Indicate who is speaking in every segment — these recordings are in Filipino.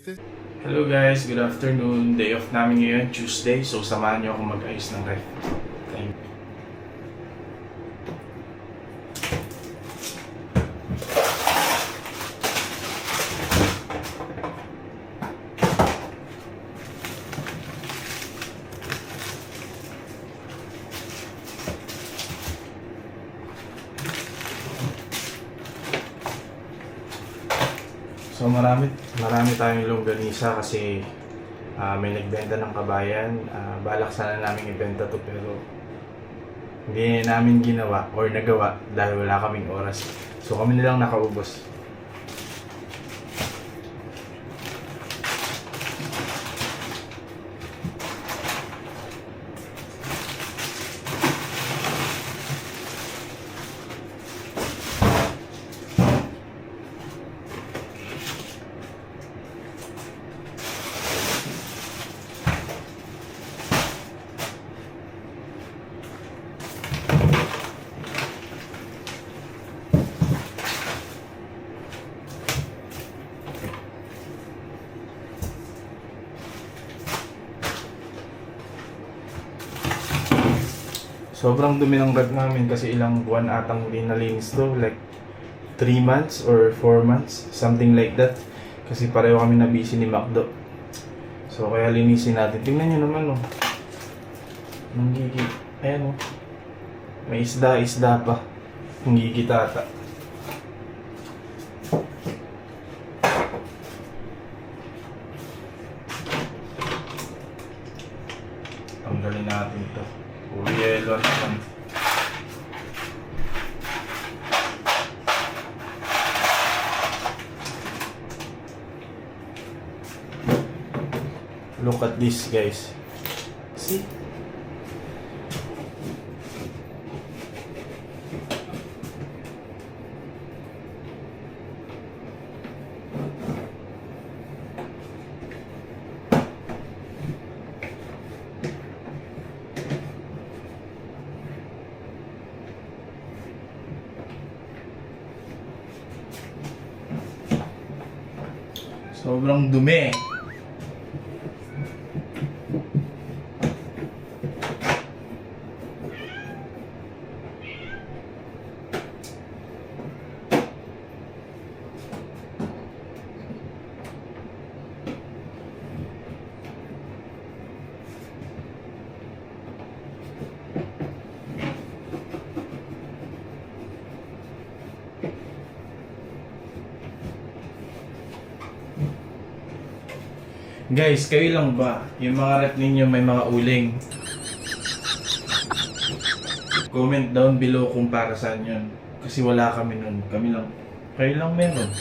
Speaker 1: Hello guys, good afternoon. Day off namin ngayon, Tuesday. So samahan niyo akong mag-ayos ng ref. Thank you. So marami tayong longganisa kasi may nagbenta ng kabayan. Balak sana namin ibenta to pero hindi namin ginawa or nagawa dahil wala kaming oras. So kami nilang nakaubos. Sobrang dumi ng rag namin kasi ilang buwan atang hindi nalinis to, like 3 months or 4 months, something like that. Kasi pareho kami na busy ni Macdo. So kaya linisin natin. Tingnan nyo naman oh. Nanggigi. Ayan oh. May isda pa. Nanggigitata. Tanggalin natin to. Puro yelo naman. Look at this guys. See? Sobrang dumi. Guys, kayo lang ba? Yung mga rep ninyo may mga uling? Comment down below kung para saan yun. Kasi wala kami nun. Kami lang. Kayo lang meron.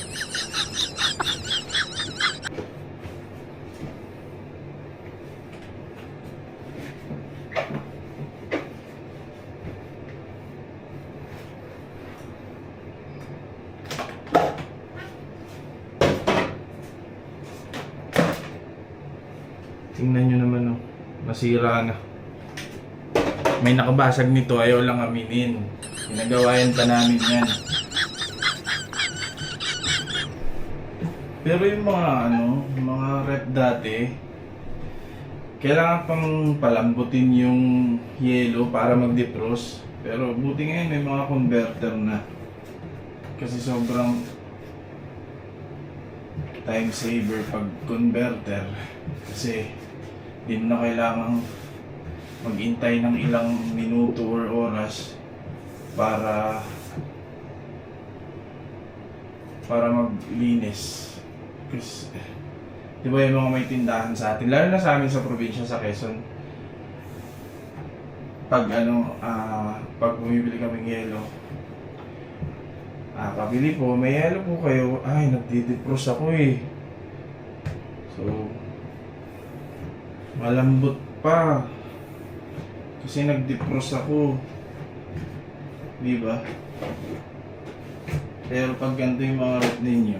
Speaker 1: Tingnan nyo naman oh, masira na. May nakabasag nito, ayaw lang aminin. Ginagawayan pa namin yan. Pero yung mga mga rep dati, kailangan pang palambutin yung yelo para mag-defrost. Pero buti ngayon may mga converter na. Kasi sobrang time saver pag converter. Kasi di mo na kailangang maghintay ng ilang minuto or oras para maglinis. Kasi di ba yung mga may tindahan sa atin, lalo na sa amin sa probinsya sa Quezon, pag pag bumibili kaming yelo, pabili po, may yelo po kayo, ay nagdi-defrost ako eh. So malambot pa kasi nag-defrost ako, di ba? Pero pag ganito yung mga rep ninyo,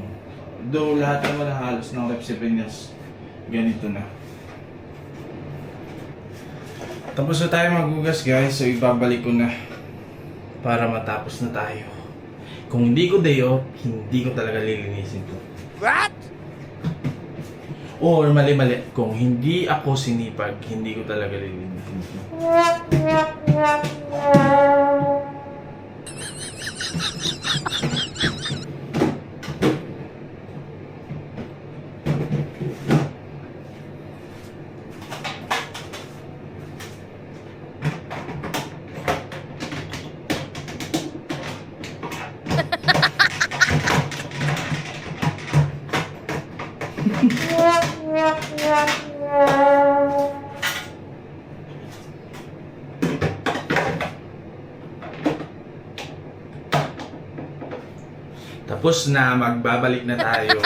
Speaker 1: though lahat naman na halos ng rep si Piñas ganito na. Tapos na tayo maghugas guys, so ibabalik ko na para matapos na tayo. Kung hindi ko day off, hindi ko talaga lilinisin to.
Speaker 2: What?
Speaker 1: Or mali-mali, kung hindi ako sinipag, hindi ko talaga lilinisin. Tapos na, magbabalik na tayo.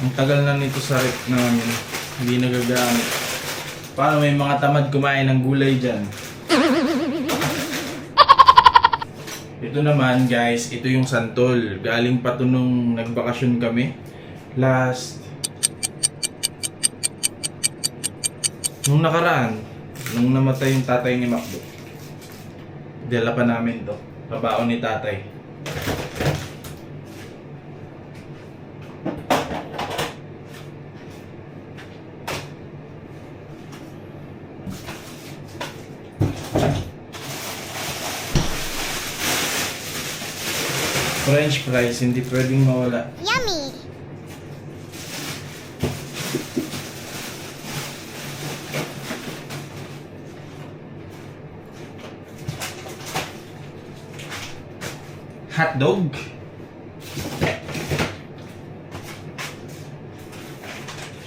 Speaker 1: Ang tagal na nito sa rep namin. Hindi nagagamit. Paano may mga tamad kumain ng gulay dyan? Ito naman guys, ito yung santol. Galing pa to nung nagbakasyon kami. Nung nakaraan, nung namatay yung tatay ni Macdo. Dala pa namin to. Pabaon ni tatay. French fries, hindi pwedeng mawala.
Speaker 2: Yummy!
Speaker 1: Hotdog.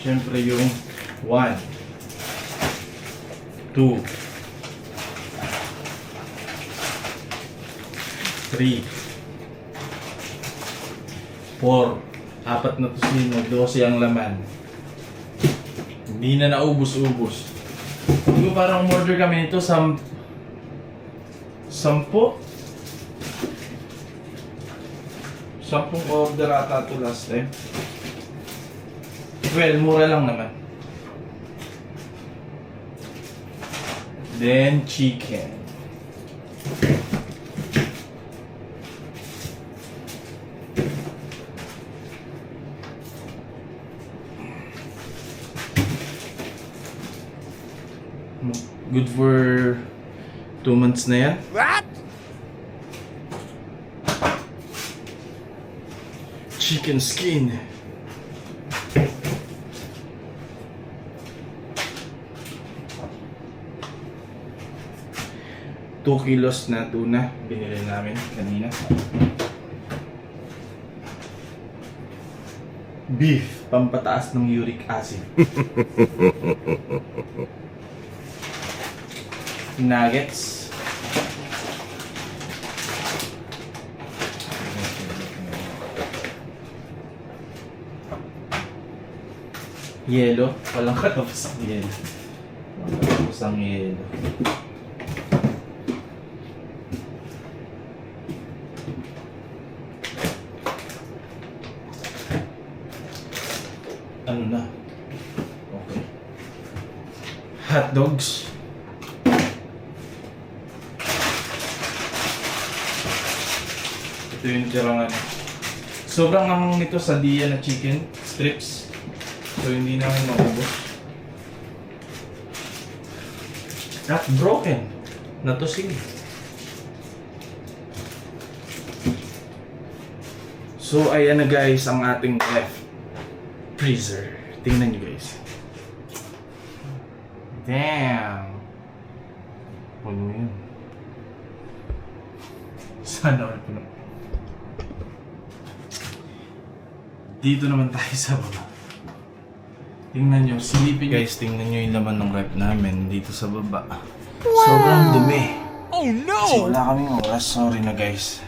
Speaker 1: Siyempre yung 1, 2, 3, 4. Apat na tosino, 12 ang laman. Hindi na naubos-ubos. Hindi ko parang order kami nito 10. Sampung order ata ito last time. Well, mura lang naman. Then, chicken. Good for 2 months na yan.
Speaker 2: What?
Speaker 1: Chicken skin. Two kilos na tuna binili namin kanina. Beef, pampataas ng uric acid. Nuggets. Yelo, walang katapos ang yelo. Walang katapos ang yelo. Ano na? Okay. Hot dogs. Ito yung tirangan. Sobrang angang nito sa diya na chicken strips. So hindi namin maubos. Not broken. Natusig. So ayan na guys ang ating left freezer. Tingnan nyo guys. Damn. Puno yun. Sana all puno. Dito naman tayo sa baba. Tingnan nyo, silipin guys, tingnan nyo yung laman ng rep namin dito sa baba. Wow. Sobrang dumi.
Speaker 2: Oh no!
Speaker 1: Kasi wala kaming oras, sorry na guys.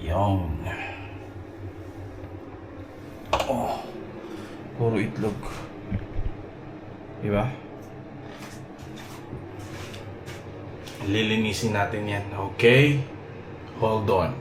Speaker 1: Yon. Oh, puro itlog. Diba? Lilinisin natin yan, okay? Hold on.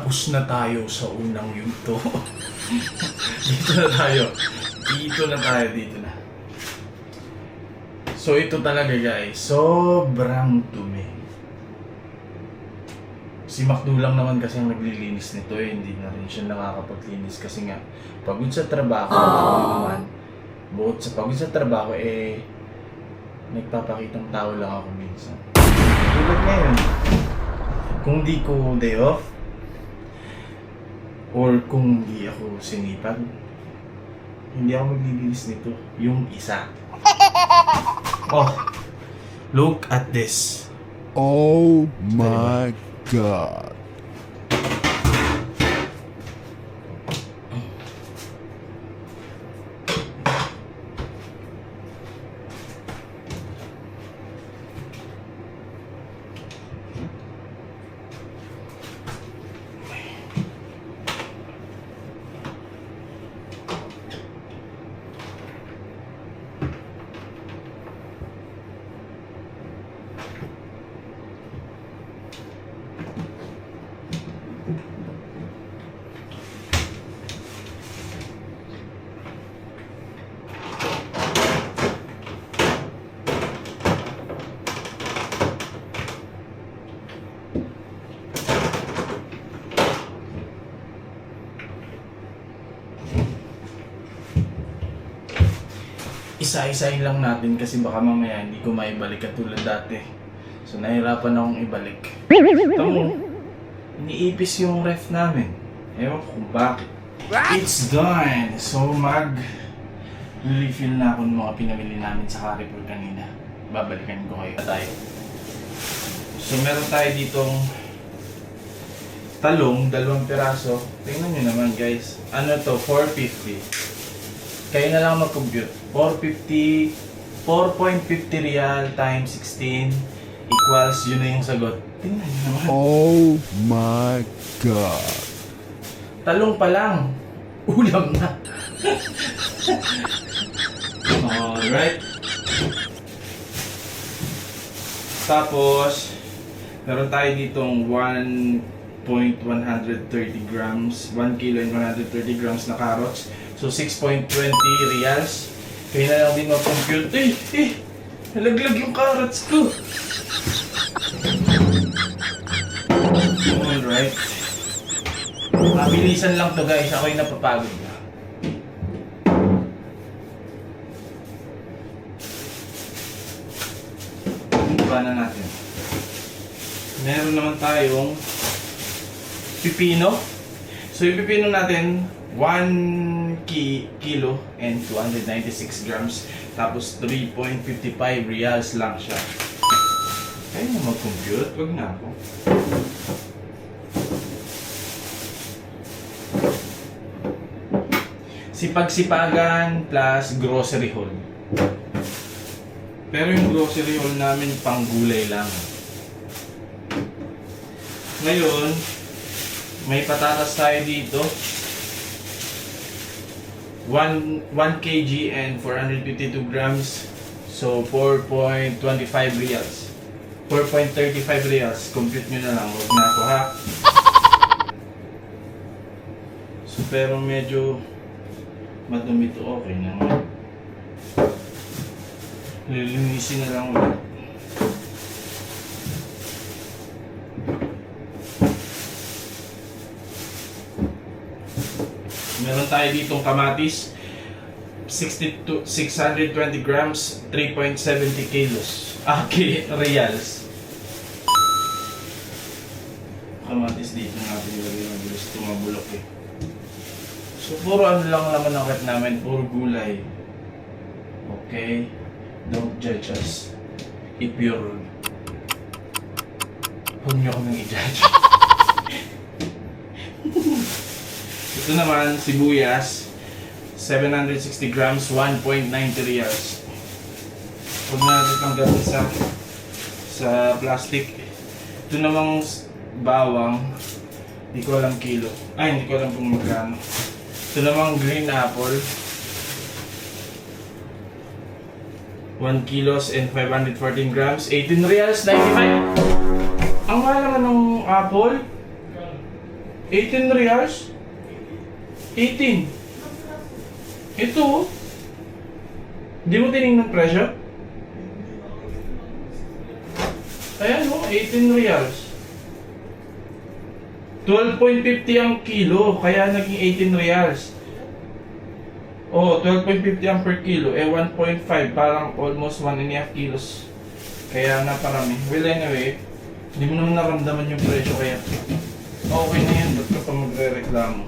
Speaker 1: Tapos na tayo sa unang yugto. Dito na tayo. Dito na. So ito talaga guys, sobrang dumi. Si Macdo lang naman kasi ang naglilinis nito eh, hindi na rin siya nakakapaglinis kasi nga pagod sa trabaho naman. Bukod sa pagod sa trabaho eh nagpapakitang tao lang ako minsan. Tulad ngayon, kung di ko day off or kung di ako sinipag, hindi ako maglilinis nito. Yung isa. Oh, look at this.
Speaker 2: Oh my God.
Speaker 1: Isa-isahin lang natin kasi baka mamaya hindi ko maibalik katulad dati. So nahirapan akong ibalik. Ito mo, iniipis yung ref namin. Ewan ko kung bakit. It's done! So refill na ako ng mga pinamili namin sa Carrefour kanina. Babalikan ko kayo tayo. So meron tayo ditong talong, 2 piraso. Tingnan nyo naman guys. Ano to? 450. Kayo na lang mag-compute. 4.50 Real times 16 equals, yun na yung sagot. Tingnan nyo naman.
Speaker 2: Oh my God.
Speaker 1: Talong pa lang. Ulam na. Alright. Tapos, meron tayo ditong 1.130 grams, 1 kilo and 130 grams na carrots. So, 6.20 reals. Kaya na lang din mag-compute. Nalaglag yung carrots ko. Alright. Mabilisan lang to guys. Ako'y napapagod na. Iba na natin. Meron naman tayong pipino. So, yung pipino natin, 1 kilo and 296 grams. Tapos 3.55 reals lang siya. Kaya na mag-compute? Wag na ako. Sipag-sipagan plus grocery haul. Pero yung grocery haul namin pang gulay lang. Ngayon, may patatas tayo dito. 1 kg and 452 grams. So 4.25 reals. 4.35 reals. Compute nyo na lang. Huwag na ako ha. So pero medyo madumi to. Okay naman. Lilinisin na lang ulit. Meron tayo ditong kamatis, 620 grams, 3.70 kilos. Reals. Kamatis dito natin ilagay ng bilis tumabulok eh. So puro ano lang naman ang rep namin, puro gulay. Okay? Don't judge us if you're rude. Huwag nyo kaming i-judge. Ito naman, sibuyas, 760 grams, 1.90 reals. Huwag na natin tanggapin sa plastic. Ito namang bawang, hindi ko alam kilo. Ay, hindi ko alam kung magkano. Ito namang green apple, 1 kilos and 514 grams, 18 reals, 95. Ang mahal naman ng apple. 18 reals? 18. Ito oh. Di mo tinignan presyo? Ayan oh, 18 reals. 12.50 ang kilo, kaya naging 18 reals. Oh, 12.50 ang per kilo, 1.5, parang almost 1.5 kilos. Kaya naparami. Well anyway, hindi mo naman naramdaman yung presyo, kaya okay na yan, ba't ka pa magre-reklamo?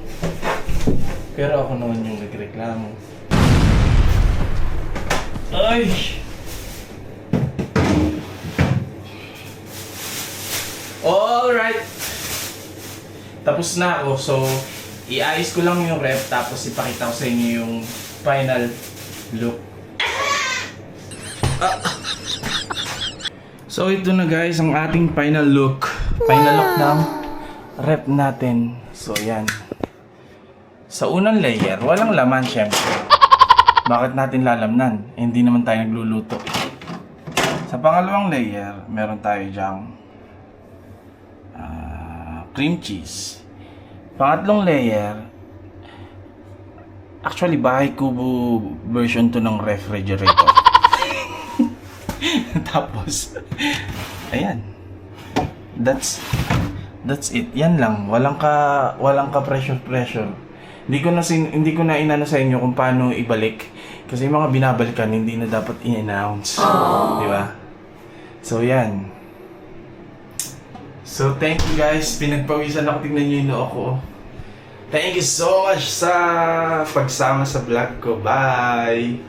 Speaker 1: Pero ako naman yung nagreklamo. Ay! Alright! Tapos na ako, so iayos ko lang yung rep tapos ipakita ko sa inyo yung final look. So ito na guys ang ating final look. Final look ng rep natin. So yan. Sa unang layer, walang laman syempre. Bakit natin lalamnan? Eh, hindi naman tayo nagluluto. Sa pangalawang layer, meron tayo dyang cream cheese. Pangatlong layer, actually bahay kubo version to ng refrigerator. Tapos, ayan. That's it. Yan lang. Walang ka pressure. Hindi ko na inano sa inyo kung paano ibalik. Kasi yung mga binabalikan, hindi na dapat i-announce. Di ba? So, yan. So, thank you guys. Pinagpawisan ako. Tingnan nyo yung noo ko. Thank you so much sa pagsama sa vlog ko. Bye!